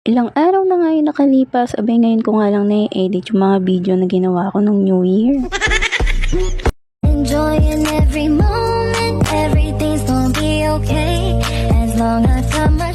Ilang araw na nga yung nakalipas, abay ngayon ko nga lang na-edit yung mga video na ginawa ko nung New Year. Enjoying every moment, everything's gonna be okay as long as summer.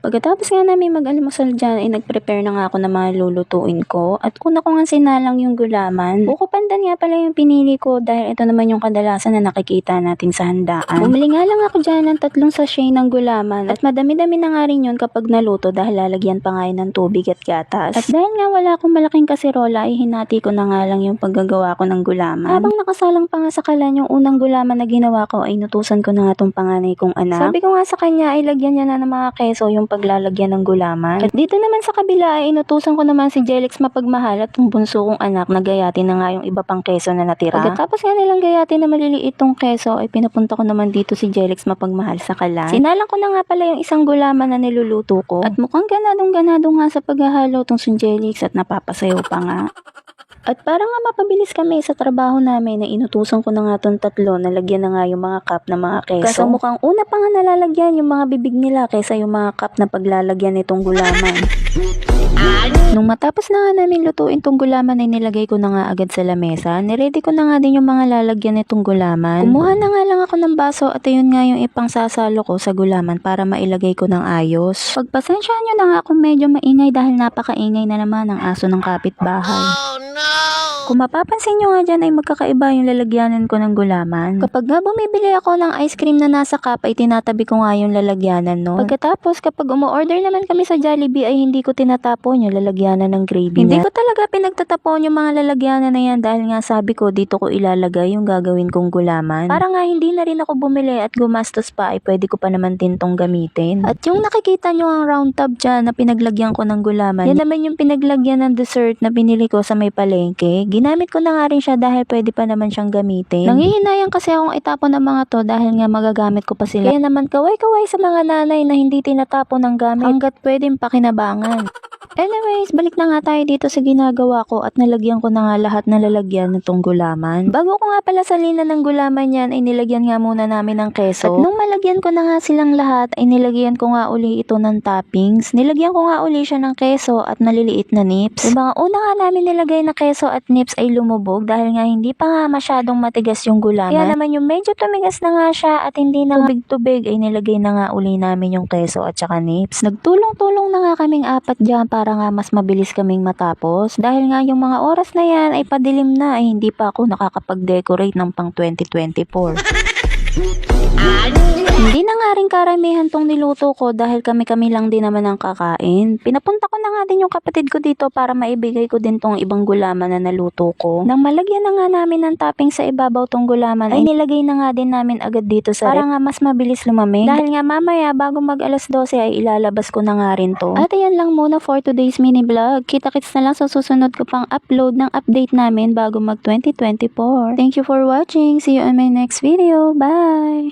Pagkatapos nga namin mag-almusal dyan, ay nag-prepare na nga ako ng mga lulutuin ko. At una ko nga sinalang yung gulaman. Buko pandan nga pala yung pinili ko dahil ito naman yung kadalasan na nakikita natin sa handaan. Bumili nga lang ako dyan ng 3 sachet ng gulaman. At madami-dami na nga rin yun kapag naluto dahil lalagyan pa nga yun ng tubig at gatas. At dahil nga wala akong malaking kaserola, ay hinati ko na nga lang yung paggagawa ko ng gulaman. Habang nakasalang pa nga sa kalan yung unang gulaman na ginawa ko, ay inutusan ko na nga tong panganay kong anak. Sabi ko nga sa kanya ay lagyan niya na ng mga keso yung paglalagyan ng gulaman. At dito naman sa kabila ay inutusan ko naman si Jelix mapagmahal at yung bunso kong anak na gayatin na nga yung iba pang keso na natira. Pagkatapos nga nilang gayatin na maliliit tong keso ay pinapunta ko naman dito si Jelix mapagmahal sa kalan. Sinalang ko na nga pala yung isang gulaman na niluluto ko at mukhang ganadong-ganado nga sa paghahalo tong si Jelix at napapasayaw pa nga. At para nga mapabilis kami sa trabaho namin na inutusan ko na nga tong 3 na lagyan na nga yung mga cup na mga keso. Kasi mukhang una pa nga nalalagyan yung mga bibig nila kaysa yung mga cup na paglalagyan nitong gulaman. Nung matapos na nga namin lutuin tong gulaman ay nilagay ko na nga agad sa lamesa. Niready ko na nga din yung mga lalagyan nitong gulaman. Kumuha na nga lang ako ng baso at ayun nga yung ipang sasalo ko sa gulaman para mailagay ko ng ayos. Pagpasensyahan nyo na nga kung medyo maingay dahil napakaingay na naman ang aso ng kapitbahay. Kung mapapansin nyo nga dyan ay magkakaiba yung lalagyanan ko ng gulaman. Kapag nga bumibili ako ng ice cream na nasa cup ay tinatabi ko nga yung lalagyanan no. Pagkatapos kapag umu-order naman kami sa Jollibee ay hindi ko tinatapon yung lalagyanan ng gravy Hindi ko talaga pinagtatapon yung mga lalagyanan na yan dahil nga sabi ko dito ko ilalagay yung gagawin kong gulaman. Para nga hindi na rin ako bumili at gumastos pa ay pwede ko pa naman din tong gamitin. At yung nakikita nyo ang round tub dyan na pinaglagyan ko ng gulaman, yan naman yung pinaglagyan ng dessert na binili ko sa may palengke. Ginamit ko na nga rin siya dahil pwede pa naman siyang gamitin. Nanghihinayang kasi akong itapon ng mga to dahil nga magagamit ko pa sila. Kaya naman kaway-kaway sa mga nanay na hindi tinatapon ng gamit hanggat pwedeng pakinabangan. Anyways, balik na nga tayo dito sa ginagawa ko at nalagyan ko na nga lahat na lalagyan nitong gulaman. Bago ko nga pala salinan ng gulaman yan ay nilagyan nga muna namin ng keso. At nung malagyan ko na nga silang lahat ay nilagyan ko nga uli ito ng toppings. Nilagyan ko nga uli siya ng keso at maliliit na nips. Yung mga una nga namin nilagay na keso at nips ay lumubog dahil nga hindi pa nga masyadong matigas yung gulaman. Kaya naman yung medyo tumigas na nga siya at hindi na tubig-tubig ay nilagay na nga uli namin yung keso at saka nips. Nagtulong-tulong na nga kaming 4 dyan para nga mas mabilis kaming matapos. Dahil nga yung mga oras na yan ay padilim na ay hindi pa ako nakakapag-decorate ng pang 2024. Hindi na nga rin karamihan tong niluto ko dahil kami-kami lang din naman ang kakain. Pinapunta ko na nga din yung kapatid ko dito para maibigay ko din tong ibang gulaman na naluto ko. Nang malagyan na nga namin ng topping sa ibabaw tong gulaman ay nilagay na nga din namin agad dito sa para nga mas mabilis lumamig. Dahil nga mamaya bago mag 12:00 ay ilalabas ko na nga rin to. At ayan lang muna for today's mini vlog. Kita-kits na lang sa susunod ko pang upload ng update namin bago mag 2024. Thank you for watching. See you on my next video. Bye!